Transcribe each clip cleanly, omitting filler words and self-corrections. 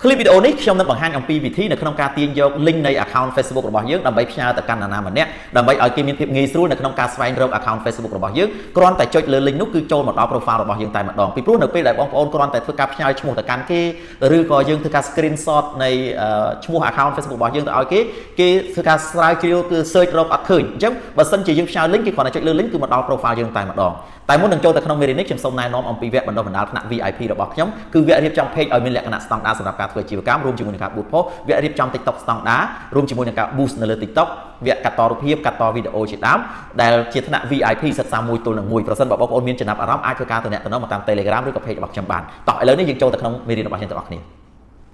clip video នេះខ្ញុំនឹងបង្ហាញអំពីវិធីនៅក្នុងការទាញយក link នៃ account Facebook របស់យើងដើម្បីផ្ញើទៅកាន់នរណាម្នាក់ដើម្បីឲ្យគេមានភាពងាយស្រួលនៅក្នុងការស្វែងរក account Facebook របស់យើងគ្រាន់តែចុចលើ link នោះគឺចូលមកដល់ profile របស់យើងតែម្ដងពីព្រោះនៅពេលដែលបងប្អូនគ្រាន់តែធ្វើការផ្ញើឈ្មោះទៅកាន់គេឬក៏យើងធ្វើការ screenshot នៃឈ្មោះ account Facebook របស់យើងទៅឲ្យគេធ្វើការស្រាវជ្រាវគឺ search រកអត់ឃើញអញ្ចឹងបើសិនជាយើងផ្ញើ link គេគ្រាន់តែចុចលើ link គឺមកដល់ profile យើងតែម្ដងតែមុននឹងចូលទៅក្នុងមេរៀននេះខ្ញុំសូមណែនាំអំពីវគ្គបណ្ដុះបណ្ដាលថ្នាក់ VIP របស់ខ្ញុំគឺវគ្គរៀបចំ page ឲ្យមានលក្ខណៈស្តង់ដារសម្រាប់ការធ្វើអាជីវកម្មរួមជាមួយនឹងការ boost post វគ្គរៀបចំ TikTok ស្តង់ដាររួមជាមួយនឹងការ boost នៅលើ TikTok វគ្គកាត់តរូបភាពកាត់តវីដេអូជាដើមដែលជាថ្នាក់ VIP សិក្សាមួយទល់នឹងមួយប្រសិនបើបងប្អូនមានចំណាប់អារម្មណ៍អាចធ្វើការទំនាក់ទំនងមកតាម Telegram ឬក៏ page របស់ខ្ញុំបានតោះឥឡូវនេះយើងចូលទៅក្នុងមេរៀនរបស់យើងទាំងអស់គ្នា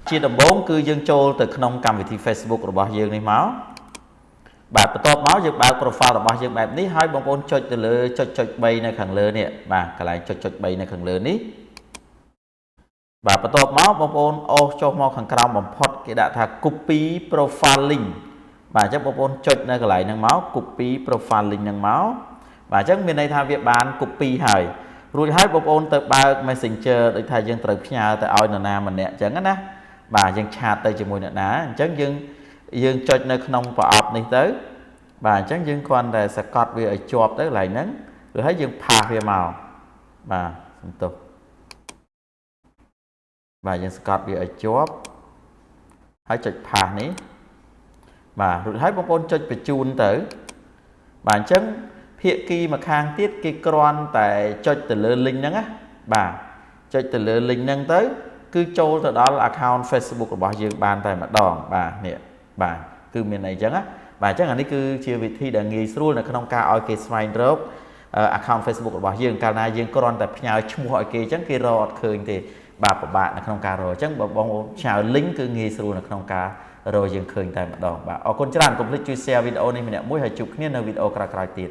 ជាដំបូងគឺយើងចូលទៅក្នុងកម្មវិធី Facebook របស់យើងនេះមកបាទបន្ទាប់មកយើងបើក profile របស់យើងបែបនេះហើយបងប្អូនចុចទៅលើចុច3នៅខាងលើនេះបាទកន្លែងចុច3នៅខាងលើនេះបាទបន្ទាប់មកបងប្អូនអូសចុះមកខាងក្រោមបំផុតគេដាក់ថា copy profile link បាទអញ្ចឹងបងប្អូនចុចនៅកន្លែងហ្នឹងមក copy profile link ហ្នឹងមកបាទអញ្ចឹងមានន័យថាវាបាន copy ហើយរួចហើយបងប្អូនទៅបើក Messenger ដូចថាយើងត្រូវផ្ញើទៅឲ្យនរណាម្នាក់អញ្ចឹងណាបាទយើងឆាតទៅជាមួយអ្នកណាអញ្ចឹងយើងចុចនៅក្នុងប្រអប់នេះទៅបាទអញ្ចឹងយើងគ្រាន់តែសកត់វាឲ្យជាប់ទៅកន្លែងហ្នឹងឬហើយយើងផាសវាមកបាទសំទោសបាទយើងសកត់វាឲ្យជាប់ហើយចុចផាសនេះបាទរួចហើយបងប្អូនចុចបញ្ជូនទៅបាទអញ្ចឹងភាគីម្ខាងទៀតគេគ្រាន់តែចុចទៅលើ link ហ្នឹងណាបាទចុចទៅលើ link ហ្នឹងទៅគឺចូលទៅដល់ account Facebook របស់យើងបានតែម្ដងបាទនេះបាទគឺមានន័យអញ្ចឹងណាបាទអញ្ចឹងអានេះគឺជាវិធីដែលងាយស្រួលនៅក្នុងការឲ្យគេស្វែងរក account Facebook របស់យើងកាលណាយើងគ្រាន់តែផ្ញើឈ្មោះឲ្យគេអញ្ចឹងគេរកអត់ឃើញទេបាទពិបាកនៅក្នុងការរកអញ្ចឹងបើបងប្អូនផ្ញើ link គឺងាយស្រួលនៅក្នុងការរកយើងឃើញតែម្ដងបាទអរគុណច្រើនកុំភ្លេចជួយ share វីដេអូនេះម្នាក់មួយហើយជួបគ្នានៅវីដេអូក្រោយៗទៀត